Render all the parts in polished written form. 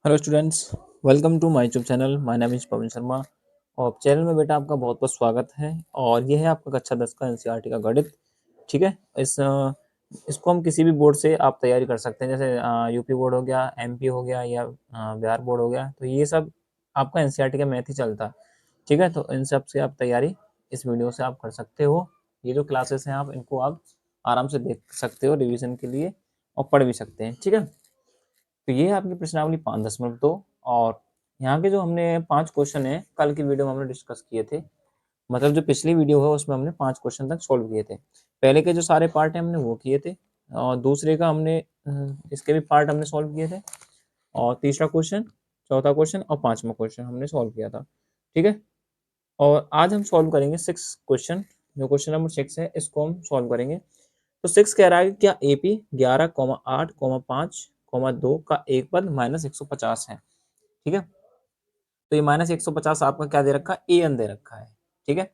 Hello students, welcome to my YouTube channel. My name is Pavan Sharma और channel में बेटा आपका बहुत बहुत स्वागत है। और ये है आपका कक्षा 10 का एनसीईआरटी का गणित। ठीक है। इसको हम किसी भी बोर्ड से आप तैयारी कर सकते हैं, जैसे यूपी बोर्ड हो गया, एमपी हो गया या बिहार बोर्ड हो गया। तो ये सब आपका एनसीईआरटी का मैथ ही चलता है। ठीक है, तो इन सब से आप तैयारी इस वीडियो से आप कर सकते हो। ये जो क्लासेस हैं आप इनको आप आराम से देख सकते हो रिविजन के लिए और पढ़ भी सकते हैं। ठीक है, तो ये है आपकी प्रश्नावली 5.2। और यहाँ के जो हमने 5 क्वेश्चन है कल की वीडियो में हमने डिस्कस किए थे। मतलब जो पिछली वीडियो है उसमें हमने 5 क्वेश्चन तक सोल्व किए थे। पहले के जो सारे पार्ट है हमने वो किए थे और दूसरे का हमने इसके भी पार्ट हमने सोल्व किए थे। और तीसरा क्वेश्चन, चौथा क्वेश्चन और पांचवा क्वेश्चन हमने सोल्व किया था। ठीक है, और आज हम सोल्व करेंगे 6 क्वेश्चन। जो क्वेश्चन नंबर 6 है इसको हम सोल्व करेंगे। तो 6 कह रहा है कि क्या एपी 11,8,5,2 का एक पद -150 है। ठीक है, तो ये -150 आपका क्या दे रखा है, ए एन दे रखा है। ठीक है,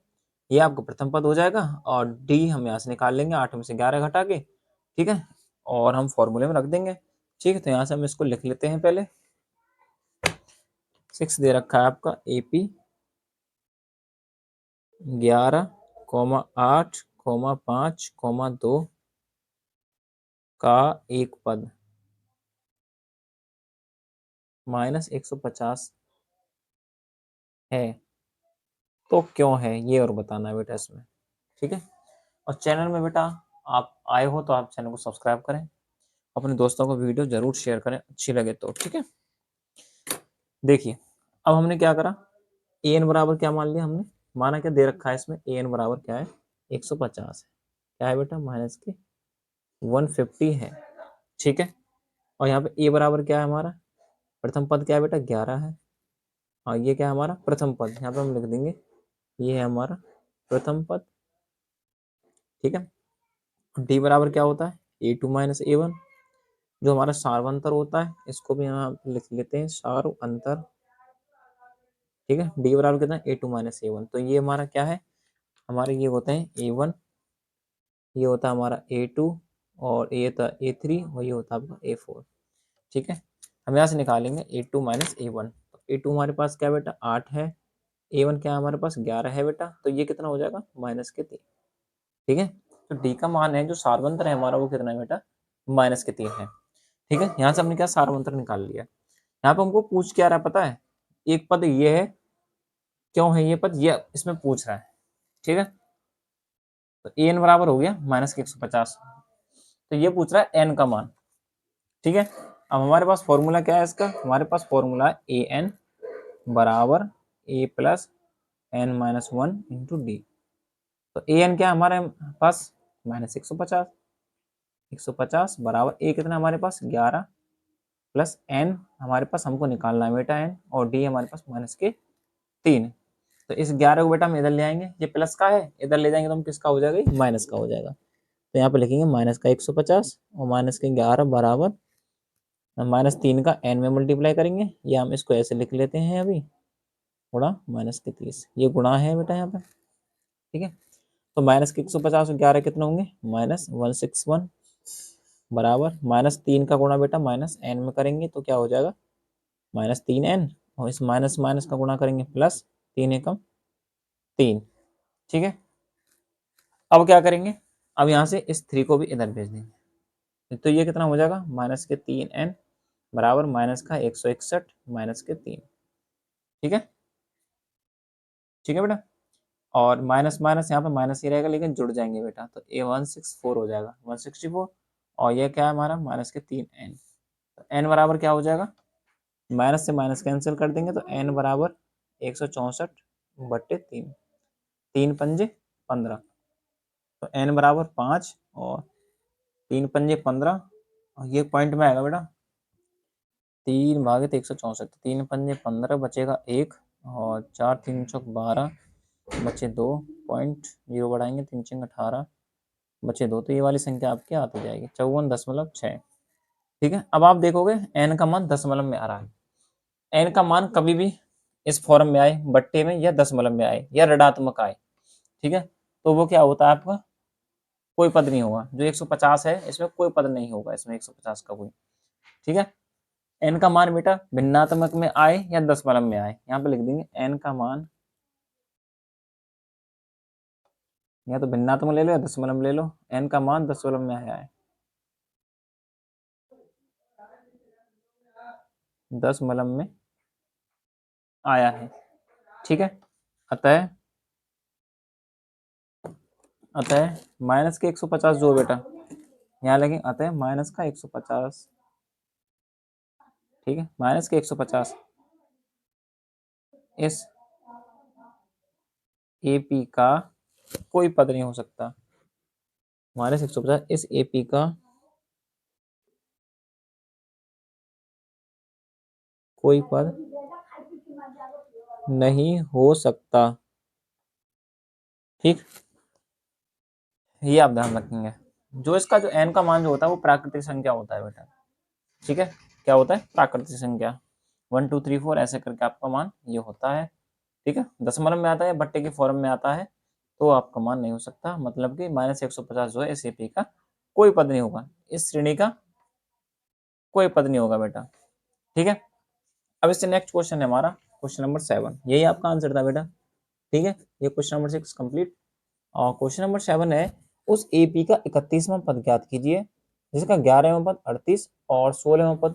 ये आपका प्रथम पद हो जाएगा और डी हम यहाँ से निकाल लेंगे 8 में से 11 घटा के। ठीक है, और हम फॉर्मूले में रख देंगे। ठीक है, तो यहाँ से हम इसको लिख लेते हैं। पहले 6 दे रखा है आपका एपी 11,8,5,2 का एक पद -150 है। तो क्यों है ये और बताना है बेटा इसमें। ठीक है, और चैनल में बेटा आप आए हो तो आप चैनल को सब्सक्राइब करें, अपने दोस्तों को वीडियो जरूर शेयर करें अच्छी लगे तो। ठीक है, देखिए अब हमने क्या करा, ए एन बराबर क्या मान लिया हमने, माना क्या दे रखा है इसमें, ए एन बराबर क्या है 150 है। क्या है बेटा, माइनस के 150 है। ठीक है, और यहाँ पे ए बराबर क्या है हमारा, प्रथम पद क्या है बेटा 11 है। और ये क्या है हमारा प्रथम पद, यहाँ पे हम लिख देंगे ये है हमारा प्रथम पद। ठीक है, डी बराबर क्या होता है ए2 माइनस ए1, जो हमारा सार्वंतर होता है इसको भी यहाँ लिख लेते हैं सार्वंतर। ठीक है, डी बराबर कितना है ए2 माइनस ए1, तो ये हमारा क्या है, हमारे ये होते हैं ए1, ये होता है हमारा ए2 और ये होता है ए3 और ये होता है आपका ए4। ठीक है, हम यहाँ से निकालेंगे ए2 माइनस ए1। तो ए2 हमारे पास क्या बेटा 8 है, ए1 क्या है हमारे पास 11 है बेटा, तो ये कितना हो जाएगा -3। ठीक है, तो डी का मान है जो सार्वंतर है हमारा वो कितना है बेटा -3 है। ठीक है, यहाँ से हमने क्या सार्वंतर निकाल लिया। यहाँ पे हमको पूछ क्या रहा है पता है, एक पद ये है, क्यों है ये पद ये इसमें पूछ रहा है। ठीक है, तो एन बराबर हो गया -150, तो ये पूछ रहा है एन का मान। ठीक है, अब हमारे पास फॉर्मूला क्या है इसका, हमारे पास फॉर्मूला है ए एन बराबर A plus N minus one into D. तो ए एन क्या है हमारे पास -150, 150 बराबर ए कितना हमारे पास 11 प्लस एन हमारे पास हमको निकालना है बेटा एन, और डी हमारे पास -3। तो इस 11 को बेटा हम इधर ले आएंगे, ये प्लस का है इधर ले जाएंगे तो हम किसका हो जाएगा, माइनस का हो जाएगा। तो यहाँ पे लिखेंगे माइनस का 150 और माइनस के 11 बराबर -3 का एन में मल्टीप्लाई करेंगे, या हम इसको ऐसे लिख लेते हैं अभी गुणा -30, ये गुणा है बेटा यहाँ पे। ठीक है, तो -150 और 11 कितने होंगे -161 बराबर -3 का गुणा बेटा माइनस एन में करेंगे तो क्या हो जाएगा -3n, और इस माइनस माइनस का गुणा करेंगे प्लस 3 एकम 3। ठीक है, अब क्या करेंगे, अब यहाँ से इस 3 को भी इधर भेज देंगे, तो ये कितना हो जाएगा -3n बराबर माइनस का 161 -3। ठीक है, ठीक है बेटा, और माइनस माइनस यहाँ पे माइनस ही रहेगा लेकिन जुड़ जाएंगे बेटा, तो ए 164 हो जाएगा 164, और ये क्या है हमारा -3n। तो n बराबर क्या हो जाएगा, माइनस से माइनस कैंसिल कर देंगे तो n बराबर 164/3, 3×5 = 15, तो n बराबर 5 और 3×5 = 15, और ये पॉइंट में आएगा बेटा 3/164, 3×5 = 15 बचेगा 1, और 4×3 = 12 बचे 2, पॉइंट 0 बढ़ाएंगे 3×6 = 18 बचे 2, तो ये वाली संख्या आपकी आती जाएगी 54.6। ठीक है, अब आप देखोगे n का मान दशमलव में आ रहा है। n का मान कभी भी इस फॉर्म में आए बट्टे में या दशमलव में आए या ऋणात्मक आए, ठीक है, तो वो क्या होता है आपका कोई पद नहीं होगा। जो 150 है इसमें कोई पद नहीं होगा, इसमें 150 का कोई। ठीक है, एन का मान बेटा भिन्नात्मक में आए या दशमलव में आए, यहाँ पे लिख देंगे एन का मान, या तो भिन्नात्मक ले लो या दशमलव ले लो, एन का मान दशमलव में आया है, दशमलव में आया है, ठीक है। अतः माइनस के 150 जो बेटा यहाँ लगे, अतः माइनस का 150, ठीक है, माइनस के 150 इस एपी का कोई पद नहीं हो सकता, माइनस 150 इस एपी का कोई पद नहीं हो सकता, ठीक। ये आप ध्यान रखेंगे, जो इसका जो n का मान जो होता है वो प्राकृतिक संख्या होता है बेटा, ठीक है। क्या होता है? प्राकृतिक संख्या, 1 2 3 4 ऐसे करके आपका मान ये होता है, ठीक है। दशमलव में आता है, बट्टे के फॉर्म में आता है, तो आपका मान नहीं हो सकता, मतलब कि माइनस 150 जो है इस एपी का कोई पद नहीं होगा, इस श्रेणी का कोई पद नहीं होगा बेटा, ठीक है। अब इससे नेक्स्ट क्वेश्चन है हमारा क्वेश्चन नंबर 7, यही आपका आंसर था बेटा, ठीक है। ये क्वेश्चन नंबर 6 कंप्लीट। और क्वेश्चन नंबर 7 है, उस एपी का 31वां पद ज्ञात कीजिए जिसका 11वां पद 38 और 16वां पद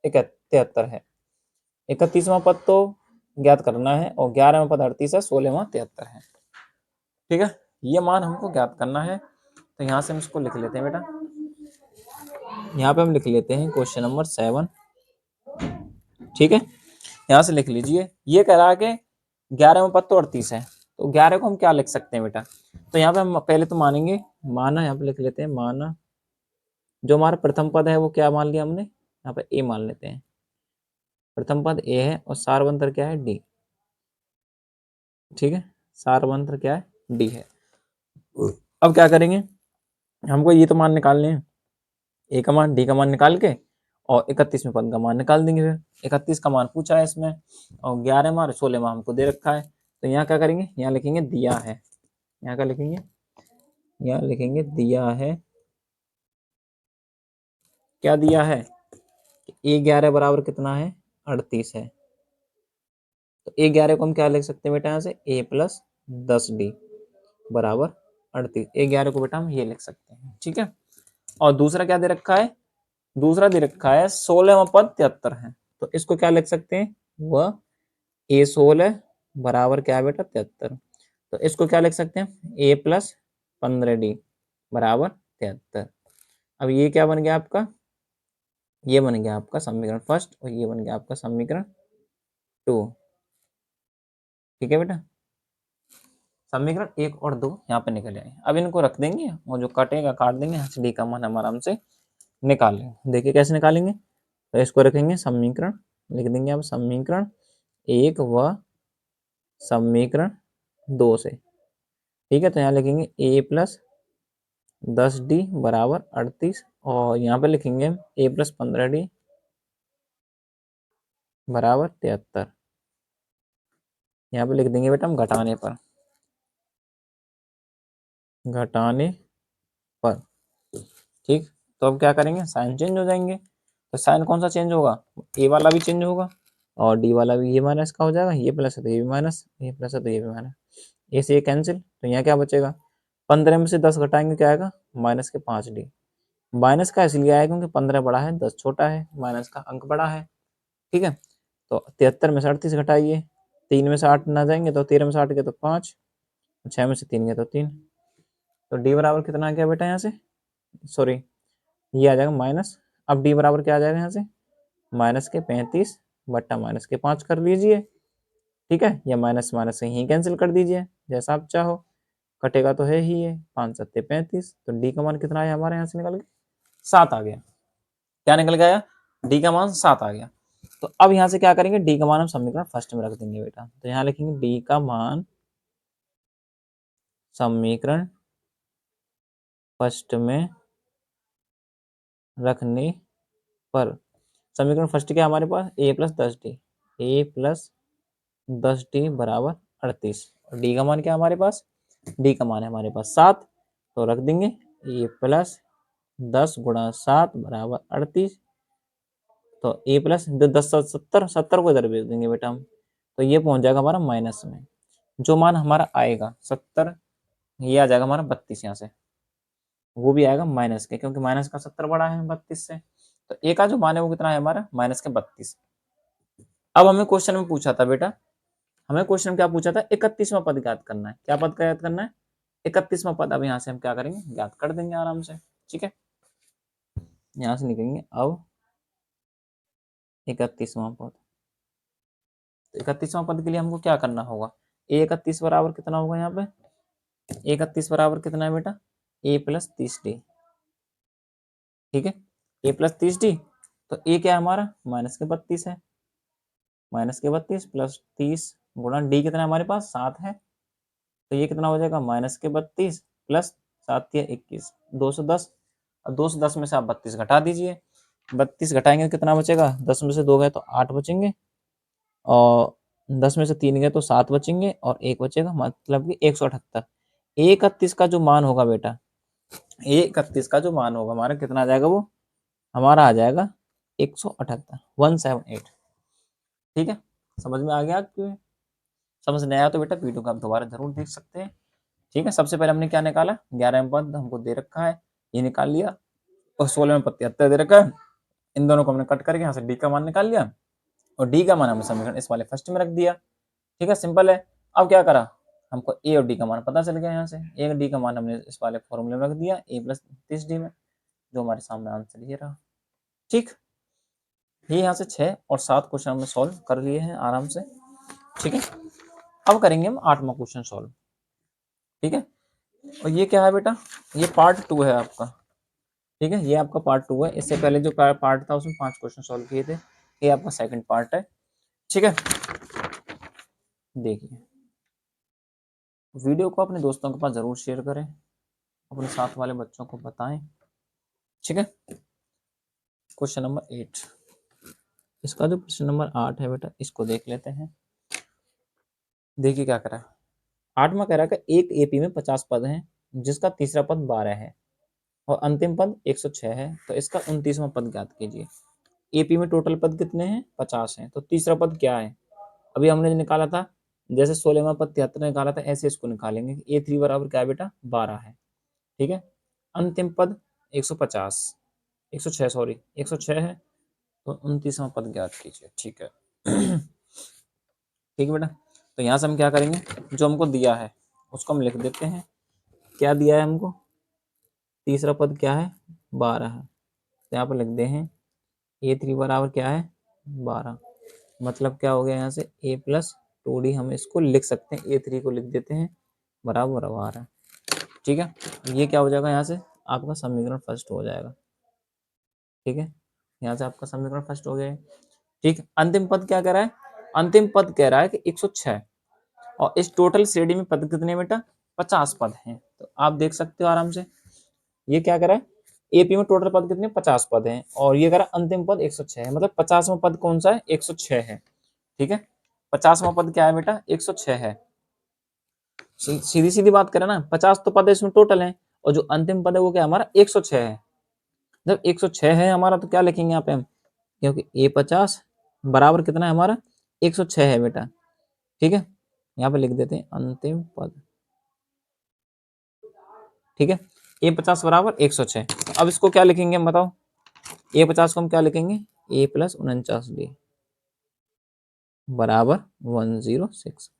73 है। 31वां पद तो ज्ञात करना है और 11वां पद 38 है, 16वां 73 है, ठीक है। ये मान हमको ज्ञात करना है, तो यहाँ से हम इसको लिख लेते हैं बेटा, यहाँ पे हम लिख लेते हैं क्वेश्चन नंबर 7, ठीक है। यहाँ से लिख लीजिए, ये कह रहा है कि 11वां पद तो 38 है, तो 11 को हम क्या लिख सकते हैं बेटा, तो यहाँ पे हम पहले तो मानेंगे, माना यहाँ पे लिख लेते हैं, माना जो हमारा प्रथम पद है वो क्या मान लिया हमने, यहाँ पे ए मान लेते हैं, प्रथम पद ए है और सारवंतर क्या है डी, ठीक है, सारवंतर क्या है डी है। अब क्या करेंगे, हमको ये तो मान निकालने हैं, ए का मान डी का मान निकाल के और 31वें पद का मान निकाल देंगे, फिर 31 का मान पूछा है इसमें और 11 मान 16 मान हमको दे रखा है, तो यहाँ क्या करेंगे, यहाँ लिखेंगे दिया है, यहाँ क्या लिखेंगे, यहाँ लिखेंगे दिया है, क्या दिया है, ए 11 बराबर कितना है 38 है, तो ए 11 को हम क्या लिख सकते हैं बेटा, यहाँ से ए प्लस 10d बराबर 38, ए 11 को बेटा हम ये लिख सकते हैं, ठीक है। और दूसरा क्या दे रखा है, दूसरा दे रखा है 16वां पद 73 है, तो इसको क्या लिख सकते हैं, वह ए 16 बराबर क्या है बेटा 73, तो इसको क्या लिख सकते हैं, ए प्लस 15d बराबर 73। अब ये क्या बन गया आपका, ये बन गया आपका समीकरण फर्स्ट और ये बन गया आपका समीकरण 2, ठीक है बेटा। समीकरण 1 और 2 यहाँ पे निकल आए, अब इनको रख देंगे और जो कटेगा काट देंगे, यहाँ से डी का मान हम आराम से निकाल लेंगे। देखिए कैसे निकालेंगे, तो इसको रखेंगे समीकरण, लिख देंगे अब समीकरण 1 व समीकरण 2 से, ठीक है। तो यहाँ लिखेंगे ए प्लस 10d बराबर 38 और यहाँ पे लिखेंगे ए प्लस 15d बराबर 73, यहाँ पे लिख देंगे बेटा हम घटाने पर, घटाने पर, ठीक। तो अब क्या करेंगे, साइन चेंज हो जाएंगे, तो साइन कौन सा चेंज होगा, ए वाला भी चेंज होगा और डी वाला भी, ये माइनस का हो जाएगा, ये प्लस है तो ये भी माइनस, ये प्लस है तो ये भी माइनस, ए से ये कैंसिल, तो यहाँ क्या बचेगा, 15 में से 10 घटाएंगे क्या आएगा, माइनस के 5d, माइनस का इसलिए आएगा क्योंकि 15 बड़ा है 10 छोटा है, माइनस का अंक बड़ा है, ठीक है। तो 73 में से 38 घटाइए, 3 में से 8 ना जाएंगे तो 13 में से 8 गए तो 5, 6 में से 3 गए तो 3, तो डी बराबर कितना आ गया बेटा, यहाँ से सॉरी ये आ जाएगा माइनस, अब डी बराबर क्या आ जाएगा यहाँ से, माइनस के 35 बट्टा माइनस के 5 कर लीजिए, ठीक है, या माइनस माइनस से ही कैंसिल कर दीजिए जैसा आप चाहो, कटेगा तो है ही ये 5 सत्ते 35, तो डी का मान कितना आया हमारे यहाँ से निकल के 7 आ गया, क्या निकल गया, डी का मान 7 आ गया। तो अब यहाँ से क्या करेंगे, डी का मान हम समीकरण फर्स्ट में रख देंगे बेटा, तो यहाँ लिखेंगे डी का मान समीकरण फर्स्ट में रखने पर, समीकरण फर्स्ट क्या हमारे पास, ए प्लस 10d, ए प्लस 10d बराबर 38, और डी का मान क्या हमारे पास, डी का मान है हमारे पास 7, तो रख देंगे ए प्लस 10 गुणा 7 बराबर 38, तो ए प्लस 10 70 को इधर भेज देंगे बेटा हम, तो ये पहुंच जाएगा हमारा माइनस में। जो मान हमारा आएगा 70, ये आ जाएगा हमारा 32 यहाँ से, वो भी आएगा माइनस के, क्योंकि माइनस का 70 बड़ा है 32 से। तो ए का जो मान है वो कितना है हमारा माइनस के 32। अब हमें क्वेश्चन में पूछा था बेटा, हमें क्वेश्चन में क्या पूछा था, 31वां पद ज्ञात करना है। क्या पद का ज्ञात करना है, 31वां पद। अब यहाँ से हम क्या करेंगे, ज्ञात कर देंगे आराम से। ठीक है, यहाँ से निकलेंगे अब 31वां पद। तो 31वां पद के लिए हमको क्या करना होगा, ए 31 बराबर कितना होगा यहाँ पे, ए 31 बराबर कितना है बेटा, ए प्लस 30d। ठीक है, ए प्लस 30d, तो ए क्या है हमारा माइनस के 32 है, माइनस के 32 प्लस 30 गुणा डी कितना है हमारे पास 7 है, तो ये कितना हो जाएगा माइनस के 32 प्लस 7 या 21, 210। और 210 में से आप 32 घटा दीजिए, 32 घटाएंगे तो कितना बचेगा, 10 में से 2 गए तो 8 बचेंगे, और 10 में से 3 गए तो 7 बचेंगे, और 1 बचेगा, मतलब कि 178। 31 का जो मान होगा बेटा, 31 का जो मान होगा हमारा कितना आ जाएगा, वो हमारा आ जाएगा 178, 178। ठीक है, समझ में आ गया क्यों, समझ नहीं आया तो बेटा वीडियो को आप दोबारा जरूर देख सकते हैं। ठीक है, सबसे पहले हमने क्या निकाला, 11 में पद हमको दे रखा है, ये निकाल लिया, और 16 में पद 73 दे रखा है, इन दोनों को हमने कट करके यहाँ से डी का मान निकाल लिया, और डी का मान हमने समीकरण इस वाले फर्स्ट में रख दिया। ठीक है, सिंपल है। अब क्या करा, हमको ए और डी का मान पता चल गया, यहाँ से ए और डी का मान हमने इस वाले फॉर्मूले में रख दिया, ए प्लस 30d में, जो हमारे सामने आंसर ये रहा। ठीक, ये यहाँ से 6 और 7 क्वेश्चन हमने सॉल्व कर लिए हैं आराम से। ठीक है, अब करेंगे हम 8वां क्वेश्चन सॉल्व। ठीक है, और ये क्या है बेटा, ये पार्ट 2 है आपका। ठीक है, ये आपका पार्ट 2 है, इससे पहले जो पार्ट था उसमें 5 क्वेश्चन सॉल्व किए थे, ये आपका सेकंड पार्ट है। ठीक है, देखिए वीडियो को अपने दोस्तों के पास जरूर शेयर करें, अपने साथ वाले बच्चों को बताएं। ठीक है, क्वेश्चन नंबर 8, इसका जो प्रश्न नंबर 8 है बेटा, इसको देख लेते हैं। देखिए क्या करा, 8वां कह रहा है कि एक एपी में 50 पद हैं, जिसका तीसरा पद 12 है और अंतिम पद 106 है, तो इसका 29वां पद ज्ञात कीजिए। एपी में टोटल पद कितने हैं, 50 हैं, तो तीसरा पद क्या है, अभी हमने निकाला था, जैसे 16वां पद 73 निकाला था, ऐसे इसको निकालेंगे। ए3 बराबर क्या है बेटा 12 है। ठीक है, अंतिम पद 150, 106 सॉरी 106 है, तो 29वां पद ज्ञात कीजिए। ठीक है ठीक है बेटा, तो यहाँ से हम क्या करेंगे, जो हमको दिया है उसको हम लिख देते हैं। क्या दिया है हमको, तीसरा पद क्या है 12 है, तो यहाँ पर लिख दे हैं ए3 बराबर क्या है 12, मतलब क्या हो गया, यहाँ से ए प्लस 2d हम इसको लिख सकते हैं, ए3 को लिख देते हैं बराबर 12। ठीक है, ये क्या हो जाएगा, यहाँ से आपका समीकरण फर्स्ट हो जाएगा। ठीक है, यहाँ से आपका समीकरण फर्स्ट हो गया है। ठीक, अंतिम पद क्या कह रहा है, अंतिम पद कह रहा है कि 106, और इस टोटल श्रेणी में पद कितने बेटा 50 पद हैं, तो आप देख सकते हो आराम से, ये क्या कह रहा है, एपी में टोटल पद कितने 50 पद हैं, और ये कह रहा है अंतिम पद 106 है, मतलब 50वां पद कौन सा है 106 है। ठीक है, 50वां पद क्या है बेटा 106 है। सीधी सीधी बात करें ना, 50 तो पद इसमें टोटल है, और जो अंतिम पद है वो क्या हमारा 106 है। जब 106 है हमारा, तो क्या लिखेंगे यहाँ पे हम, क्योंकि ए 50 बराबर कितना है हमारा 106 है बेटा। ठीक है, यहाँ पे लिख देते हैं अंतिम पद। ठीक है, ए 50 बराबर 106, अब इसको क्या लिखेंगे हम बताओ, ए 50 को हम क्या लिखेंगे, ए प्लस 49d बराबर 106।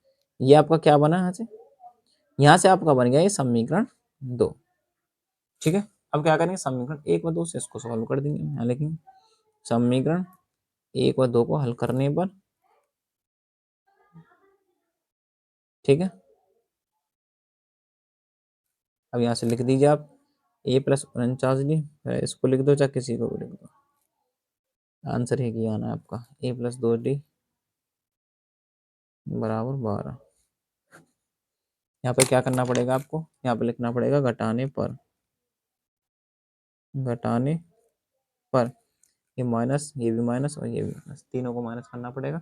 ये आपका क्या बना यहाँ से आपका बन गया ये समीकरण 2। ठीक है, अब क्या करेंगे, समीकरण 1 व 2 से इसको सॉल्व कर देंगे, यहाँ लिखेंगे समीकरण 1 व 2 को हल करने पर। ठीक है, अब यहाँ से लिख दीजिए आप ए प्लस 49d, इसको लिख दो चाहे किसी को भी लिख दो, आंसर ही किया आना है आपका ए प्लस 2d बराबर 12। यहाँ पे क्या करना पड़ेगा आपको, यहाँ पे लिखना पड़ेगा घटाने पर, घटाने पर ये माइनस, ये भी माइनस और ये भी माइनस, तीनों को माइनस करना पड़ेगा।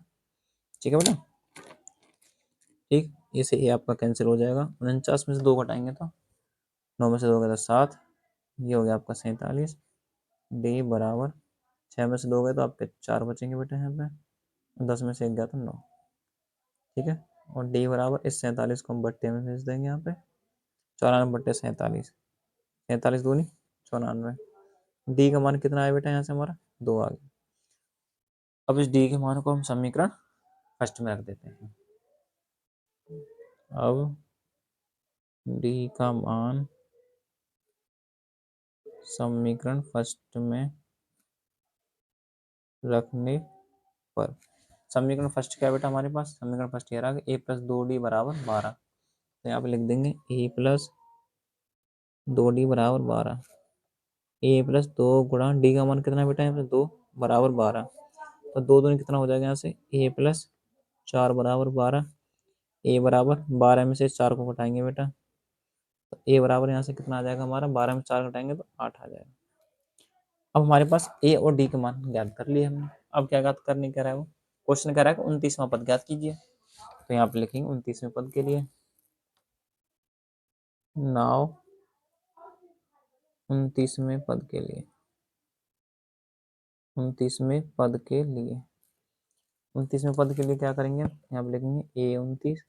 ठीक है बेटा, ठीक, इसे ये आपका कैंसिल हो जाएगा, 49 में से 2 घटाएंगे तो 9 में से 2 गया तो 7, ये हो गया आपका 47 डी बराबर 6 में से 2 गए तो आपके 4 बचेंगे बेटा यहाँ पे, 10 में से 1 गया तो 9। ठीक है, और डी बराबर इस 47 को हम बट्टे में भेज देंगे यहाँ पे, 94 बट्टे 47, 47 दूनी 94। डी का मान कितना आया बेटा यहाँ से हमारा 2 आ गया। अब इस डी के मान को हम समीकरण फर्स्ट में रख देते हैं। अब डी का मान समीकरण फर्स्ट में रखने पर, समीकरण फर्स्ट क्या है बेटा हमारे पास, समीकरण फर्स्ट ये रहा कि ए प्लस 2 डी बराबर 12। तो यहाँ पे लिख देंगे ए प्लस 2 डी बराबर 12। ए प्लस 2 गुणा डी का मान कितना बेटा यहाँ पे 2 बराबर 12। तो 2 दूनी कितना हो जाएगा यहाँ से, ए प्लस 4 बराबर 12। ए बराबर 12 में से 4 को घटाएंगे बेटा, तो ए बराबर यहाँ से कितना आ जाएगा हमारा, 12 में 4 घटाएंगे तो 8 आ जाएगा। अब हमारे पास ए और डी के मान ज्ञात कर लिए हमने। अब क्या ज्ञात करने कह रहा है वो, क्वेश्चन कह रहा है कि 29वां पद ज्ञात कीजिए। तो यहाँ पे लिखेंगे 29वें पद के लिए, नाउ 29वें पद के लिए, 29वें पद के लिए, 29वें पद के लिए क्या करेंगे, यहाँ पे लिखेंगे ए 29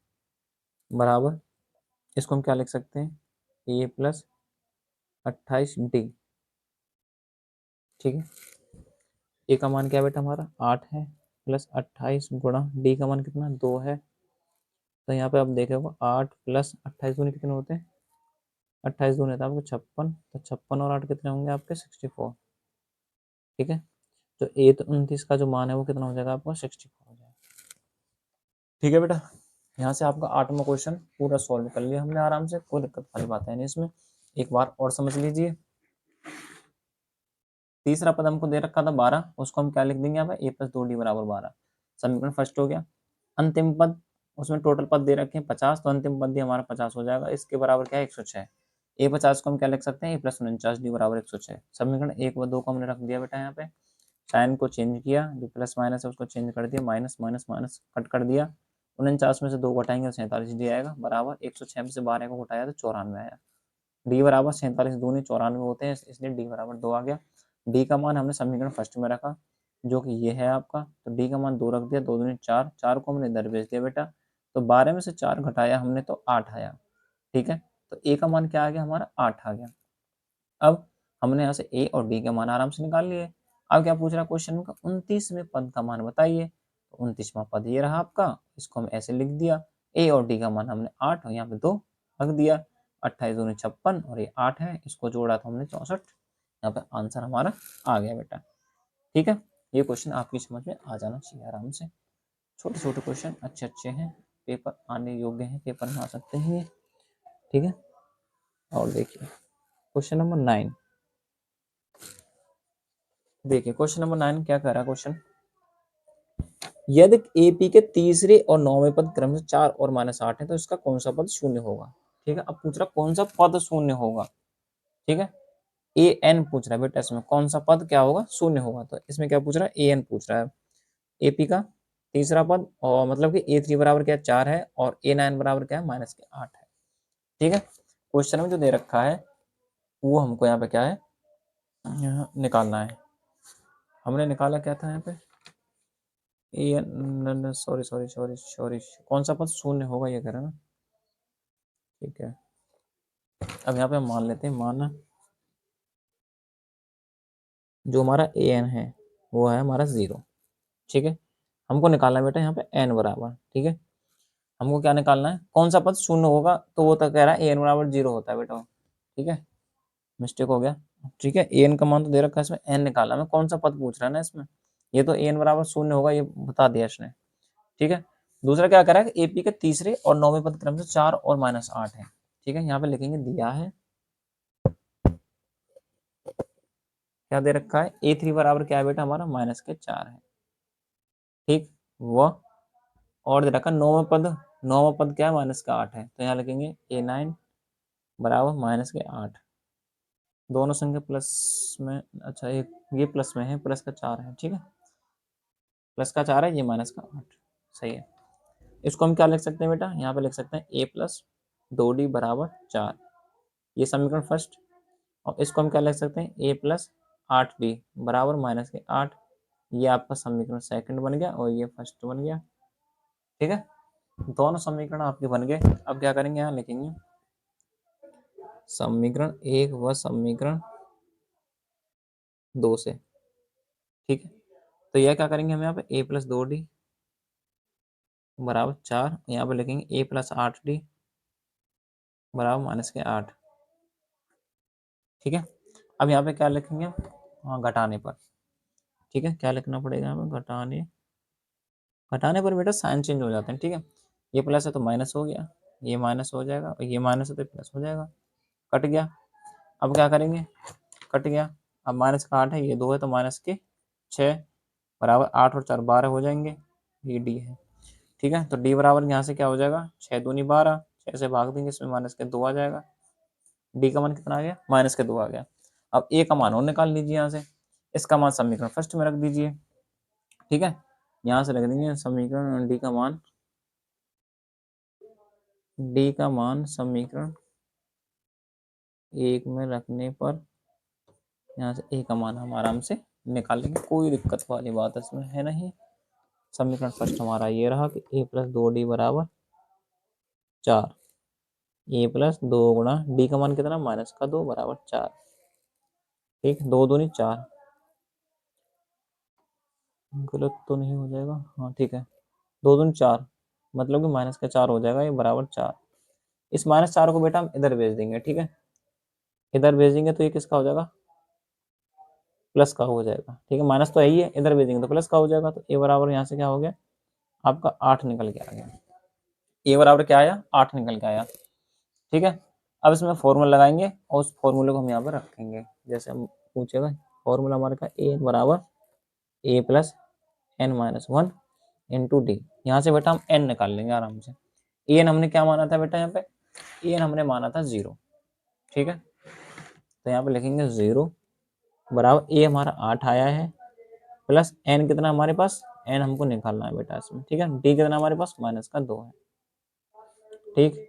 बराबर, इसको हम क्या लिख सकते हैं, ए प्लस 28 डी। ठीक है, ए का मान क्या है बेटा हमारा 8 है, प्लस 28 गुणा डी का मान कितना 2 है। तो यहाँ पे आप देखेगा 8 प्लस 28 दूनी कितने होते हैं, 28 दूनी होता है आपको 56, तो 56 और 8 कितने होंगे आपके 64। ठीक है, तो ए तो 29 का जो मान है वो कितना हो जाएगा आपका 64 हो जाएगा। ठीक है बेटा, यहाँ से आपका 8वां क्वेश्चन पूरा सॉल्व कर लिया हमने आराम से, कोई दिक्कत वाली बात है नहीं इसमें। एक बार और समझ लीजिए, तीसरा पद हमको दे रखा था 12, उसको हम क्या लिख देंगे यहाँ पे, ए प्लस 2 डी बराबर 12। समीकरण फर्स्ट हो गया। अंतिम पद, उसमें टोटल पद दे रखे हैं 50, तो अंतिम पद भी हमारा 50 हो जाएगा। इसके बराबर क्या है 106। ए 50 को हम क्या लिख सकते हैं, ए प्लस 49 डी बराबर 106। समीकरण 1 व 2 को हमने रख दिया बेटा, यहाँ पे साइन को चेंज किया, जो प्लस माइनस है उसको चेंज कर दिया, माइनस माइनस माइनस कट कर दिया, 49 में से 2 घटाएंगे तो 47 डी आएगा, बराबर 106 में से 12 को घटाया तो 94 आया। डी बराबर 47 दूनी 94 होते हैं, इसलिए डी बराबर 2 आ गया। डी का मान हमने समीकरण फर्स्ट में रखा, जो कि ये है आपका, तो डी का मान 2 रख दिया, 2 दूनी 4, 4 को हमने इधर भेज दिया बेटा, तो 12 में से 4 घटाया हमने तो 8 आया। ठीक है, तो ए का मान क्या आ गया हमारा 8 आ गया। अब हमने यहाँ से ए और डी का मान आराम से निकाल लिए। अब क्या पूछ रहा है क्वेश्चन का, 29वें पद का मान बताइए। तो 29वां पद ये रहा आपका, इसको हम ऐसे लिख दिया, ए और डी का मान हमने 8 और यहाँ पे 2 रख दिया, 28 दूनी 56 और ये 8 है, इसको जोड़ा तो हमने 64। यहाँ पे आंसर हमारा आ गया बेटा। ठीक है, ये क्वेश्चन आपकी समझ में आ जाना चाहिए आराम से। छोटे छोटे क्वेश्चन अच्छे अच्छे हैं, पेपर आने योग्य हैं, पेपर में आ सकते हैं ये। ठीक है, और देखिए क्वेश्चन नंबर 9, देखिए क्वेश्चन नंबर 9 क्या कह रहा है क्वेश्चन, यदि एपी के तीसरे और 9वें पद क्रम से 4 और -8 है तो इसका कौन सा पद शून्य होगा। ठीक है, अब पूछ रहा कौन सा पद शून्य होगा। ठीक है, ए एन पूछ रहा है बेटा, इसमें कौन सा पद क्या होगा शून्य होगा, तो इसमें क्या पूछ रहा है, ए एन पूछ रहा है, एपी का तीसरा पद, और मतलब कि ए3 बराबर क्या 4 है और ए9 बराबर क्या है -8 है। ठीक है, क्वेश्चन में जो दे रखा है वो हमको यहाँ पे क्या है, यहाँ निकालना है। हमने निकाला क्या था यहाँ पे, ए सॉरी सॉरी सॉरी सॉरी, कौन सा पद शून्य होगा ये कह रहा है ना। ठीक है, अब यहाँ पे हम मान लेते हैं, माना जो हमारा ए एन है वो है हमारा 0। ठीक है, हमको निकालना है बेटा यहाँ पे एन बराबर। ठीक है, हमको क्या निकालना है, कौन सा पद शून्य होगा, तो वो तो कह रहा है ए एन बराबर 0 होता है बेटा। ठीक है, मिस्टेक हो गया। ठीक है, ए एन का मान तो दे रखा है, इसमें एन निकाला, मैं कौन सा पद पूछ रहा है ना इसमें, ये तो ए एन बराबर 0 होगा ये बता दिया इसने। ठीक है, दूसरा क्या करा है, एपी के तीसरे और 9वें पद क्रम से 4 और -8 है। ठीक है, यहाँ पे लिखेंगे दिया है, क्या दे रखा है, ए3 बराबर क्या है बेटा हमारा -4 है। ठीक, वह और दे रखा नौवा पद क्या है -8 है, तो यहाँ लिखेंगे ए9 बराबर -8। दोनों संख्या प्लस में, अच्छा एक ये प्लस में है, प्लस का 4 है। ठीक है, प्लस का 4 है, ये -8, सही है। इसको हम क्या लिख सकते हैं बेटा, यहाँ पे लिख सकते हैं ए प्लस 2 डी बराबर 4, ये समीकरण फर्स्ट। और इसको हम क्या लिख सकते हैं, ए प्लस 8d बराबर -8। ये आपका समीकरण सेकंड बन गया और ये फर्स्ट बन गया। ठीक है, दोनों समीकरण आपके बन गए। अब क्या करेंगे, यहाँ लिखेंगे समीकरण 1 व समीकरण 2 से। ठीक है, तो यह क्या करेंगे हम यहाँ पे a + 2d बराबर 4, यहाँ पे लिखेंगे a + 8d बराबर -8। ठीक है, अब यहाँ पे क्या लिखेंगे, हाँ घटाने पर। ठीक है, क्या लिखना पड़ेगा हमें, घटाने पर बेटा साइन चेंज हो जाते हैं। ठीक है, ये प्लस है तो माइनस हो गया, ये माइनस हो जाएगा, और ये माइनस है तो प्लस हो जाएगा, कट गया। अब क्या करेंगे, कट गया। अब माइनस का 8 है, ये 2 है तो माइनस के 6 बराबर 8 और 4 12 हो जाएंगे, ये डी है। ठीक है, तो डी बराबर यहाँ से क्या हो जाएगा, 6 दूनी 12, 6 से भाग देंगे, इसमें माइनस के 2 आ जाएगा। डी का मान कितना आ गया, -2 आ गया। अब ए का मान और निकाल लीजिए यहाँ से, इसका मान समीकरण फर्स्ट में रख दीजिए। ठीक है, यहाँ से रख देंगे समीकरण डी का मान समीकरण 1 में रखने पर यहाँ से ए का मान हम आराम से निकाल लेंगे, कोई दिक्कत वाली बात इसमें है नहीं। समीकरण फर्स्ट हमारा ये रहा कि a + 2d बराबर 4, a + 2 गुणा डी का मान कितना, -2 बराबर 4। ठीक, 2 दूनी 4, गलत तो नहीं हो जाएगा, हाँ ठीक है, 2 दूनी 4 मतलब कि -4 हो जाएगा, ये बराबर 4। इस -4 को बेटा हम इधर भेज देंगे। ठीक है, इधर भेजेंगे तो ये किसका हो जाएगा, प्लस का हो जाएगा। ठीक है, माइनस तो है ही है, इधर भेजेंगे तो प्लस का हो जाएगा, तो ए बराबर यहाँ से क्या हो गया आपका 8 निकल के आ गया। ए बराबर क्या आया, 8 निकल के आया। ठीक है, अब इसमें फॉर्मूला लगाएंगे और उस फॉर्मूले को हम यहाँ पर रखेंगे, जैसे हम पूछेगा फॉर्मूला हमारे का ए बराबर a + n-1 इंटू डी। यहाँ से बेटा हम n निकाल लेंगे आराम से। एन हमने क्या माना था बेटा, यहाँ पे एन हमने माना था 0। ठीक है, तो यहाँ पे लिखेंगे 0 बराबर ए हमारा 8 आया है, प्लस एन कितना हमारे पास, एन हमको निकालना है बेटा इसमें। ठीक है, डी कितना हमारे पास, -2 है। ठीक,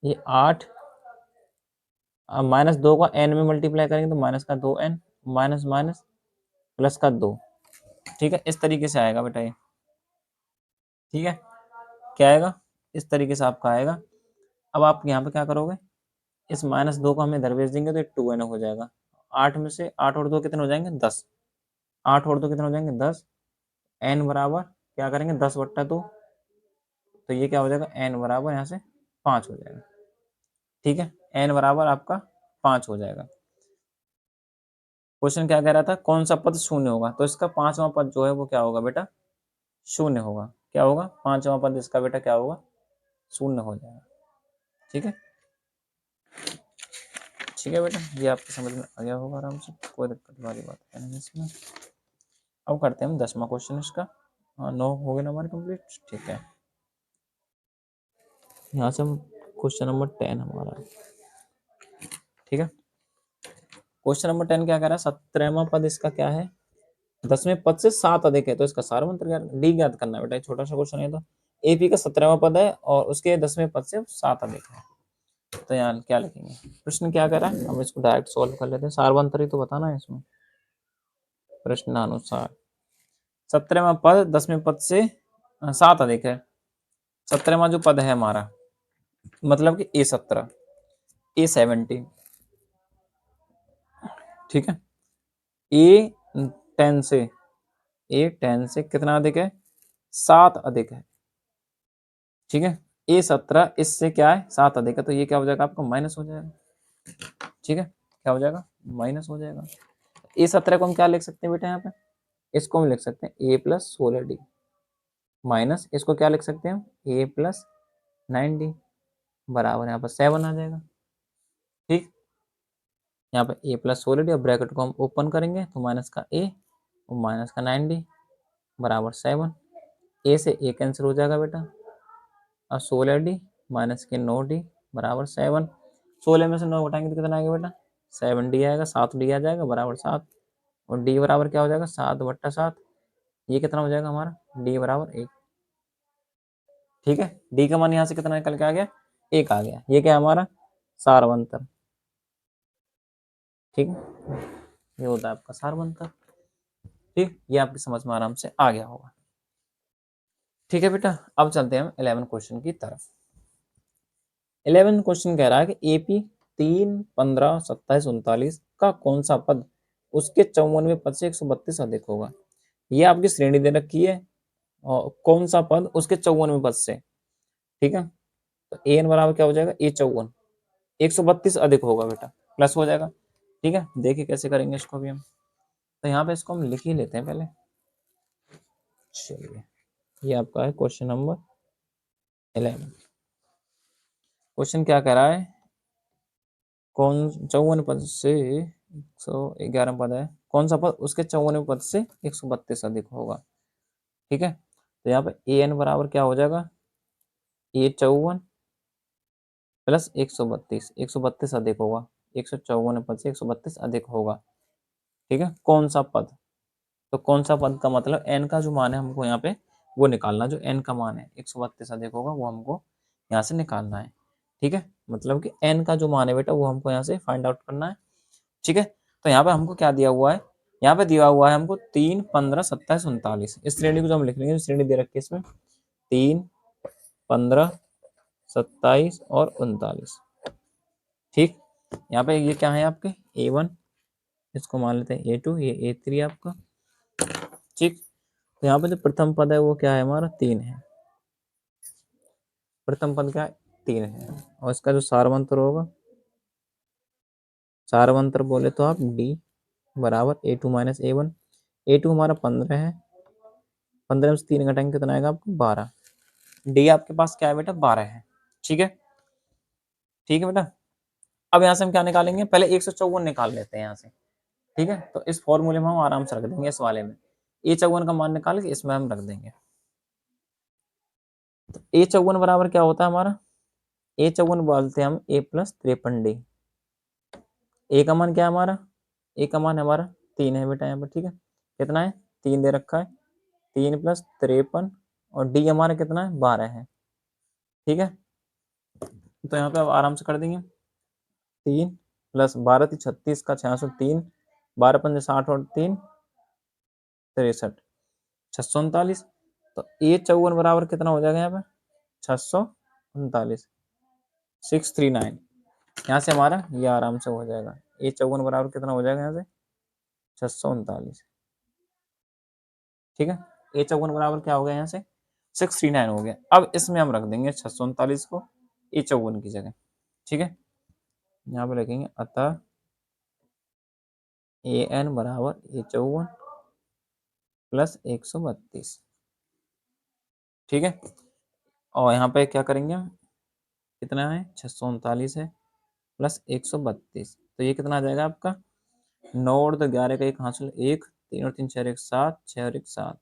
ये 8 अब -2 का n में मल्टीप्लाई करेंगे तो -2n माइनस माइनस +2। ठीक है, इस तरीके से आएगा बेटा ये। ठीक है, क्या आएगा, इस तरीके से आपका आएगा। अब आप यहाँ पे क्या करोगे, इस -2 को हमें इधर भेज देंगे तो 2n हो जाएगा। 8 में से 8 और 2 कितने हो जाएंगे, 10। 8 और 2 कितने हो जाएंगे, 10। n बराबर क्या करेंगे, 10/2, तो ये क्या हो जाएगा, n बराबर यहाँ से 5 हो जाएगा। ठीक है, n बराबर आपका 5 हो जाएगा। क्वेश्चन क्या कह रहा था, कौन सा पद शून्य होगा, तो इसका 5वां पद जो है वो क्या होगा बेटा, शून्य होगा। क्या होगा, 5वां पद इसका बेटा क्या होगा, शून्य हो जाएगा। ठीक है, ठीक है बेटा, ये आपको समझ में आ गया होगा आराम से, कोई दिक्कत वाली बात है नहीं इसमें। अब करते हैं हम 10वां क्वेश्चन इसका। हाँ 9 हो गए ना हमारे कंप्लीट। ठीक है, यहाँ से हम क्वेश्चन नंबर 10 हमारा। ठीक है, क्वेश्चन नंबर 10 क्या कह रहा है, 17वां पद इसका क्या है, 10वें पद से 7 अधिक है तो इसका सारवंत्र ज्ञात डी ज्ञात करना है बेटा, छोटा सा क्वेश्चन है। तो एपी का 17वां पद है और उसके 10वें पद से 7 अधिक है, तो यहाँ क्या लिखेंगे, प्रश्न क्या कह रहा है, हम इसको डायरेक्ट सॉल्व कर लेते हैं। सारवंतर ही तो बताना है इसमें। प्रश्नानुसार 17वां पद 10वें पद से 7 अधिक है। 17वां जो पद है हमारा मतलब कि A17 A17। ठीक है, A10 से A10 से कितना अधिक है, 7 अधिक है। ठीक है, A17 इससे क्या है, 7 अधिक है, तो ये क्या हो जाएगा आपको, माइनस हो जाएगा। ठीक है, क्या हो जाएगा, माइनस हो जाएगा। A17 को हम क्या लिख सकते हैं बेटा, यहाँ पे इसको हम लिख सकते हैं A + 16D माइनस इसको क्या लिख सकते हैं, A + 9D बराबर यहाँ पर 7 आ जाएगा। ठीक, यहाँ पे A + 16D और ब्रैकेट को हम ओपन करेंगे तो माइनस का A और माइनस का 9D बराबर 7। ए से ए कैंसिल हो जाएगा बेटा, और 16D माइनस के 9D बराबर 7। 16 में से 9 घटाएंगे तो कितना आएगा बेटा, 7D आएगा, 7D आ जाएगा बराबर 7, और D बराबर क्या हो जाएगा, 7/7। ये कितना हो जाएगा हमारा, D बराबर 1। ठीक है, D का मान यहाँ से कितना निकल के आ गया, 1 आ गया। ये क्या है हमारा सारवंतर। ठीक है, ये होता है आपका सारवंतर। ठीक, ये आपकी समझ में आराम से आ गया होगा। ठीक है बेटा, अब चलते हैं हम 11 क्वेश्चन की तरफ। 11 क्वेश्चन कह रहा है कि एपी 3, 15, 27, 39 का कौन सा पद उसके 54वें पद से 132 अधिक होगा। ये आपकी श्रेणी दे रखी है और कौन सा पद उसके 54वें पद से। ठीक है, तो ए एन बराबर क्या हो जाएगा, ए 54 132 अधिक होगा बेटा, प्लस हो जाएगा। ठीक है, देखिए कैसे करेंगे इसको भी हम। तो यहाँ पे इसको हम लिख ही लेते हैं पहले। चलिए, ये आपका है क्वेश्चन नंबर 11। क्वेश्चन क्या कह रहा है, कौन 54 पद से 111 पद है, कौन सा पद उसके 54 पद से 132 अधिक होगा। ठीक है, तो यहाँ पे ए एन बराबर क्या हो जाएगा, ए 54 प्लस 132, 132 अधिक होगा, 154 पद से 132 अधिक होगा। ठीक है, कौन सा पद, तो कौन सा पद का मतलब एन का जो मान है हमको यहाँ पे वो निकालना, जो एन का मान है 132 अधिक होगा वो हमको यहाँ से निकालना है। ठीक है, मतलब कि एन का जो मान है बेटा वो हमको यहाँ से फाइंड आउट करना है। ठीक है, तो यहाँ पे हमको क्या दिया हुआ है, यहाँ पे दिया हुआ है हमको 3, 15, 27, 39। इस श्रेणी को जो हम लिख लेंगे, श्रेणी दे रखी है इसमें 3, 15, 27 और 39। ठीक, यहाँ पे ये क्या है आपके A1, इसको मान लेते हैं A2, ये A3 आपका। ठीक, तो यहाँ पे जो प्रथम पद है वो क्या है हमारा 3 है, प्रथम पद क्या है 3 है, और इसका जो सारवंतर होगा, सारवंतर बोले तो आप D बराबर A2 माइनस A1। A2 हमारा 15 है, 15 में से 3 घटाएंगे कितना आएगा आपको 12। डी आपके पास क्या है बेटा 12 है। ठीक है, ठीक है बेटा। अब यहाँ से हम क्या निकालेंगे, पहले 154 निकाल लेते हैं यहाँ से। ठीक है, तो इस फॉर्मूले में हम आराम से रख देंगे, इस वाले में ए 54 का मान निकाल के इसमें हम रख देंगे। तो ए 54 बराबर क्या होता है हमारा, ए 54 बोलते हैं हम ए प्लस 53D। ए का मान क्या है हमारा, ए का मान हमारा 3 है बेटा यहाँ पर। ठीक है, कितना है 3 दे रखा है, 3 प्लस 53 और डी हमारा कितना है 12 है। ठीक है, तो यहाँ पे अब आराम से कर देंगे, 3 प्लस 12 थी 36 का 603, 12 पंजे 60 और 3 63, 639। तो ए 54 बराबर कितना हो जाएगा यहाँ पे 639, 639। यहाँ से हमारा ये आराम से हो जाएगा, ए 54 बराबर कितना हो जाएगा यहाँ से 639। ठीक है, ए 54 बराबर क्या हो गया यहाँ से 639 हो गया। अब इसमें हम रख देंगे 639 को ए 54 की जगह। ठीक है, यहाँ पे लिखेंगे अतः ए एन बराबर ए 54 प्लस 132। ठीक है, और यहाँ पे क्या करेंगे हम, कितना है 639 है प्लस 132, तो ये कितना आ जाएगा आपका 9 और 2 11 का एक हासिल 1, 3 और 3 4 1 7, 6 और 1 7।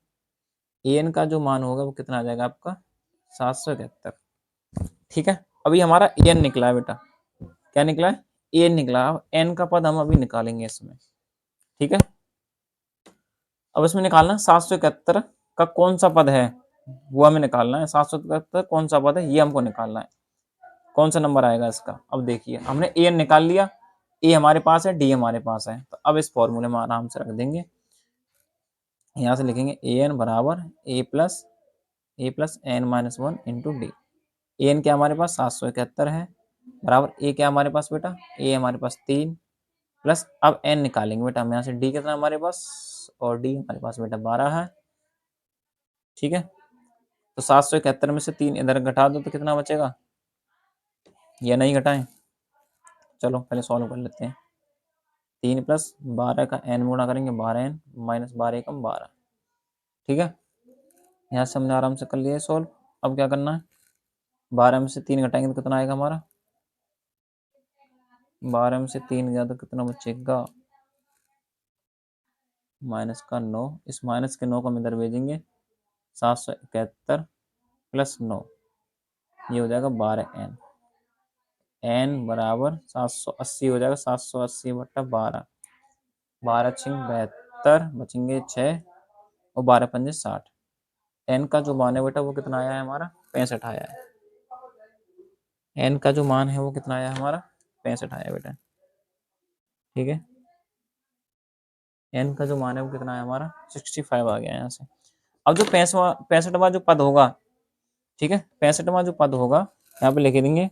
ए एन का जो मान होगा वो कितना आ जाएगा आपका 771। ठीक है, अभी हमारा ए एन निकला है बेटा, क्या निकला है ए एन निकला। अब एन का पद हम अभी निकालेंगे इसमें। ठीक है, अब इसमें निकालना 771 का कौन सा पद है वो हमें निकालना है। 771 कौन सा पद है ये हमको निकालना है, कौन सा नंबर आएगा इसका। अब देखिए हमने ए एन निकाल लिया, ए हमारे पास है, डी हमारे पास है, तो अब इस फॉर्मूले में आराम से रख देंगे। यहाँ से लिखेंगे ए एन बराबर A plus N minus 1 into D. A N क्या हमारे पास 771 है, बराबर ए क्या हमारे पास बेटा, ए हमारे पास 3 प्लस अब एन निकालेंगे बेटा हम यहाँ से, डी कितना हमारे पास, और डी हमारे पास बेटा 12 है। ठीक है, तो 771 में से 3 इधर घटा दो तो कितना बचेगा, ये नहीं घटाएं, चलो पहले सॉल्व कर लेते हैं। 3 प्लस 12 का एन गुणा करेंगे 12n माइनस 12 एकम 12। ठीक है, यहाँ से हमने आराम से कर लिया सॉल्व। अब क्या करना है, 12 में से 3 घटाएंगे तो कितना आएगा हमारा, 12 में से 3 गया तो कितना बचेगा माइनस का 9, इस माइनस के 9 को हम इधर भेजेंगे, 771 प्लस 9 ये हो जाएगा 12n। n बराबर 780 हो जाएगा, 780 बट्टा 12, 12 छिंग 72 बचेंगे 6 और 12 पंजे 60। n का जो मान है बेटा वो कितना आया है हमारा 65 आया है। n का जो मान है वो कितना आया है हमारा 65 आया बेटा। ठीक है, एन का जो मान है वो कितना है हमारा 65 आ गया यहाँ से। अब जो 65वां जो पद होगा, ठीक है, 65वां जो पद होगा यहाँ पे लिख देंगे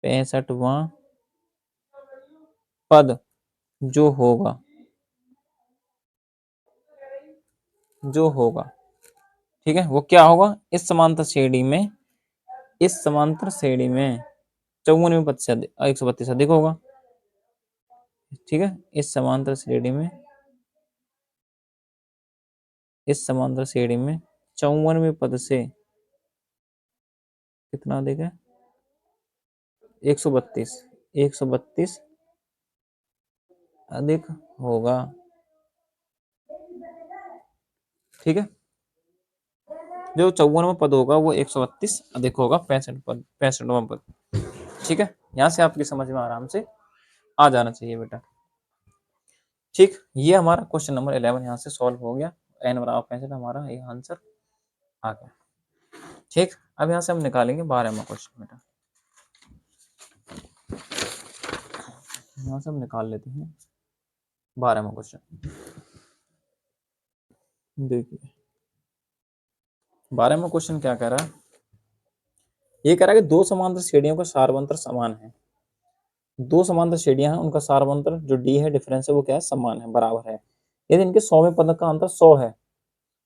65वां पद जो होगा, जो होगा, ठीक है, वो क्या होगा, इस समांतर श्रेणी में, इस समांतर श्रेणी में 54वें पद से 132 अधिक होगा, ठीक है, इस समांतर श्रेणी में, इस समांतर श्रेणी में 54वें पद से कितना अधिक है, 132, 132 अधिक होगा, ठीक है, जो 54वां पद होगा वो 132 अधिक होगा 65वां पद, ठीक है, यहाँ से आपकी समझ में आराम से आ जाना चाहिए बेटा। ठीक, ये हमारा क्वेश्चन नंबर 11 यहाँ से सॉल्व हो गया, n बराबर 65 हमारा ये आंसर आ गया। ठीक, अब यहाँ से हम निकालेंगे 12वां क्वेश्चन बेटा, यहाँ से हम निकाल लेते हैं 12वां क्वेश्चन। देखिए 12वां क्वेश्चन क्या कह रहा है, ये कह रहा है कि दो समांतर श्रेणियों का सारवंतर समान है, दो समांतर श्रेणियां हैं, उनका सारवंतर जो डी है, डिफरेंस है, वो क्या है, समान है, बराबर है। यदि इनके 100वें पद का अंतर 100 है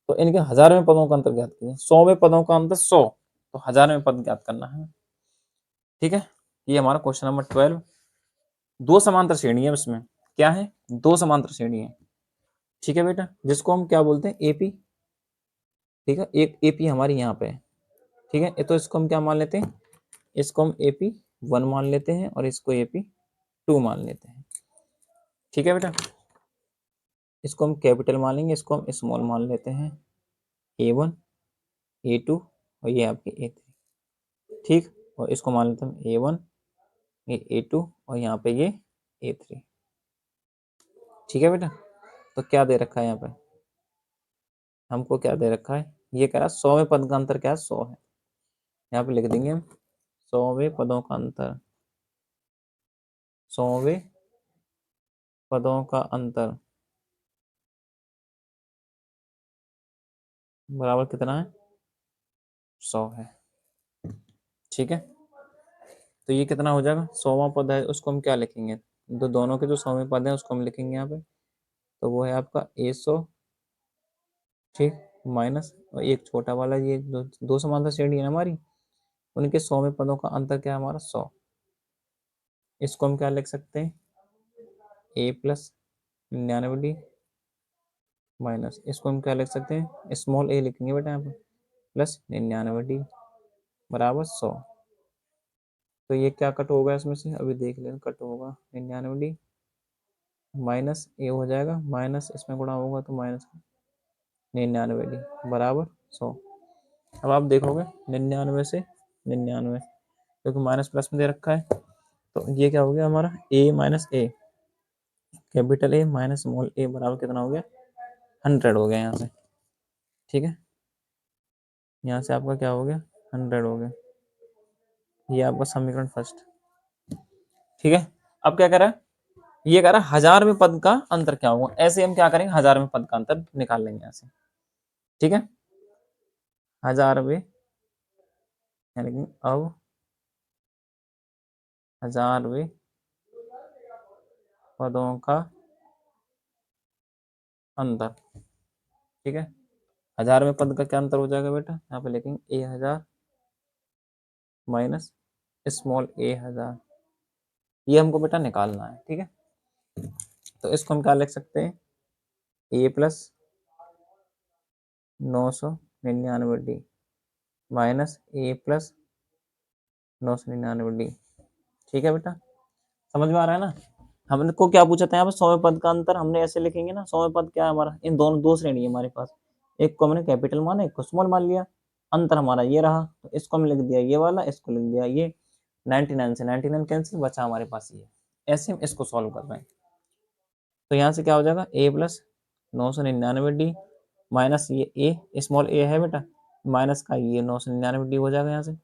तो इनके 1000वें पदों का अंतर ज्ञात कीजिए। 100वें पदों का अंतर 100, तो 1000वें पद ज्ञात करना है, ठीक है। ये हमारा क्वेश्चन नंबर 12। दो समांतर श्रेणी है इसमें, क्या है, दो समांतर श्रेणी है, ठीक है बेटा, जिसको हम क्या बोलते हैं, एपी, ठीक है, एक एपी हमारी यहाँ पे है, ठीक है, तो इसको हम क्या मान लेते हैं, इसको हम एपी 1 मान लेते हैं और इसको एपी 2 मान लेते हैं, ठीक है बेटा। इसको हम कैपिटल मान लेंगे, इसको हम स्मॉल मान लेते हैं, A1 A2 और ये आपकी A3, ठीक, और इसको मान लेते हैं A1 ये A2 और यहाँ पे ये A3, ठीक है बेटा। तो क्या दे रखा है यहाँ पे, हमको क्या दे रखा है, ये कह रहा है 100वें पद का अंतर क्या है, 100 है, यहाँ पे लिख देंगे हम 100वें पदों का अंतर, 100वें पदों का अंतर बराबर कितना है, 100 है, ठीक है। तो ये कितना हो जाएगा, 100वां पद है उसको हम क्या लिखेंगे, तो दोनों के जो 100वें पद है उसको हम लिखेंगे यहाँ पे, तो वो है आपका A100, ठीक, माइनस और एक छोटा वाला, ये दो समांतर श्रेणी है ना हमारी, उनके 100वें पदों का अंतर क्या है हमारा 100, इसको हम क्या लिख सकते हैं, A प्लस 99D माइनस, इसको हम क्या लिख सकते हैं, स्मॉल a लिखेंगे बेटा यहाँ पे, प्लस 99D बराबर 100। तो ये क्या कट होगा इसमें से, अभी देख लें, कट होगा 99D माइनस ए हो जाएगा, माइनस इसमें गुणा होगा तो माइनस 99D बराबर 100। अब आप देखोगे 99 से 99, क्योंकि माइनस प्लस में दे रखा है, तो ये क्या हो गया हमारा, a minus A, capital A minus small a बराबर कितना हो गया, 100 हो गया यहाँ से, ठीक है, यहाँ से आपका क्या हो गया, 100 हो गया, ये आपका समीकरण फर्स्ट, ठीक है। अब क्या कह रहा है, ये कह रहा है 1000वें पद का अंतर क्या होगा, ऐसे हम क्या करेंगे, 1000वें पद का अंतर निकाल लेंगे यहाँ से, ठीक है, 1000वें, यानी कि अब 1000वें पदों का अंतर, ठीक है, 1000वें पद का क्या अंतर हो जाएगा बेटा, यहाँ पे लिखेंगे A1000 माइनस स्मॉल A1000, ये हमको बेटा निकालना है, ठीक है। तो इसको हम क्या लिख सकते हैं, A plus 999D minus A plus 999D, ठीक है बेटा, समझ में आ रहा है ना। हमने को क्या पूछा था यहाँ पे, 100वें पद का अंतर हमने ऐसे लिखेंगे ना, 100वें पद क्या है हमारा, इन दोनों दो श्रेणी है हमारे पास, एक को हमने कैपिटल माना, एक को स्मॉल मान लिया, अंतर हमारा ये रहा, तो इसको हमने लिख दिया ये वाला, इसको लिख दिया ये, 99 से 99 कैंसिल, बचा हमारे पास ये, ऐसे हम इसको सॉल्व कर रहे हैं। तो यहाँ से क्या हो जाएगा, A प्लस 999D माइनस ये ए स्मॉल ए है बेटा, माइनस का ये 999D हो जाएगा यहाँ से।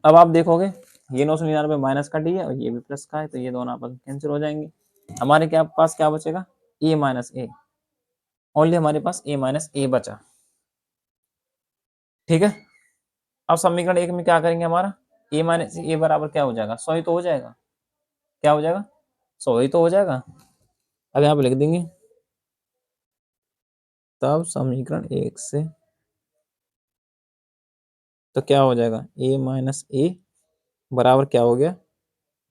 अब आप देखोगे ये 999 माइनस का डी है और ये भी प्लस का है, तो ये दोनों आपस में कैंसिल हो जाएंगे, हमारे क्या पास क्या बचेगा, ए माइनस ए, ओनली हमारे पास ए माइनस ए बचा। ठीक है, अब समीकरण एक में क्या करेंगे, हमारा ए माइनस ए बराबर क्या हो जाएगा, 100 ही तो हो जाएगा, क्या हो जाएगा, 100 ही तो हो जाएगा। अब यहाँ पे लिख देंगे, तब समीकरण एक से तो क्या हो जाएगा, ए माइनस ए बराबर क्या हो गया,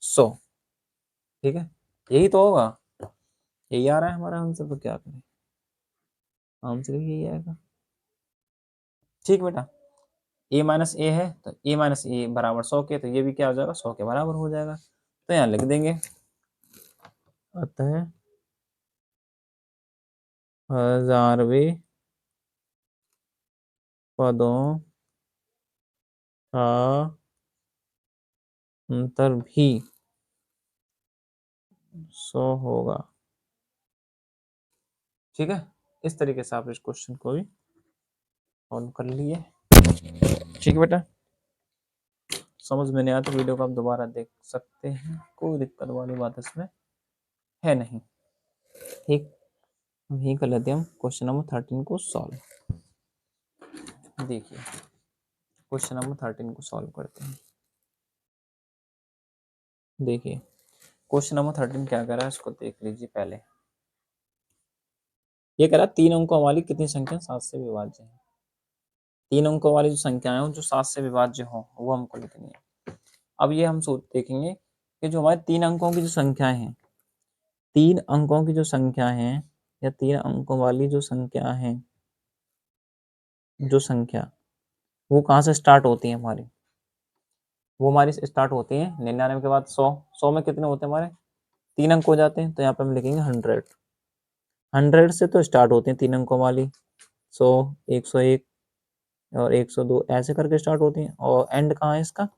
100। ठीक है, यही तो होगा, यही आ रहा है हमारा आंसर, तो क्या करें, आंसर भी यही आएगा। ठीक बेटा, ए माइनस ए है तो ए माइनस ए बराबर 100 के, तो ये भी क्या हो जाएगा, 100 के बराबर हो जाएगा। तो यहाँ लिख देंगे, अतः हजारवें पदों का अंतर भी 100 होगा। ठीक है, इस तरीके से आप इस क्वेश्चन को भी सॉल्व कर लिए। ठीक है बेटा, समझ में नहीं आया तो वीडियो को आप दोबारा देख सकते हैं, कोई दिक्कत वाली बात इसमें है नहीं। ठीक, हम यही कर लेते हैं, हम क्वेश्चन नंबर 13 को सॉल्व। देखिए क्वेश्चन नंबर 13 को सॉल्व करते हैं। देखिए क्वेश्चन नंबर 13 क्या कर रहा है, इसको देख लीजिए पहले। ये कह रहा है 3 अंकों वाली कितनी संख्या 7 से विभाज्य है। 3 अंकों वाली जो संख्याएं हो जो 7 से विभाज्य हो वो हमको लिखनी है। अब ये हम सोच देखेंगे कि जो हमारे 3 अंकों की जो संख्याएं हैं, 3 अंकों की जो संख्या है या 3 अंकों वाली जो संख्या है, जो संख्या वो कहाँ से स्टार्ट होती है हमारी, वो हमारी स्टार्ट होती है 99 के बाद 100। 100 में कितने होते हैं हमारे, 3 अंक हो जाते हैं, तो यहाँ पे हम लिखेंगे 100। 100 से तो स्टार्ट होते हैं 3 अंकों वाली, 100, 101 और 102 ऐसे करके स्टार्ट होती हैं। और एंड कहाँ है इसका,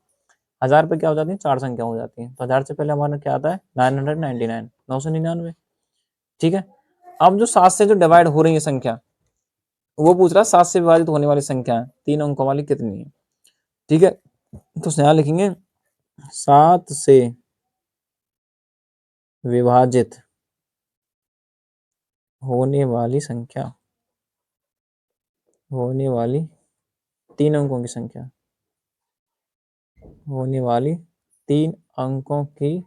1000 पे क्या हो जाती है, 4 संख्या हो जाती है। तो 1000 से पहले हमारा क्या आता है, 999, 999। ठीक है, अब जो 7 से जो डिवाइड हो रही है संख्या, वो पूछ रहा है 7 से विभाजित होने वाली संख्या 3 अंकों वाली कितनी है। ठीक है, तो यहाँ लिखेंगे 7 से विभाजित होने वाली संख्या, होने वाली 3 अंकों की संख्या, होने वाली 3 अंकों की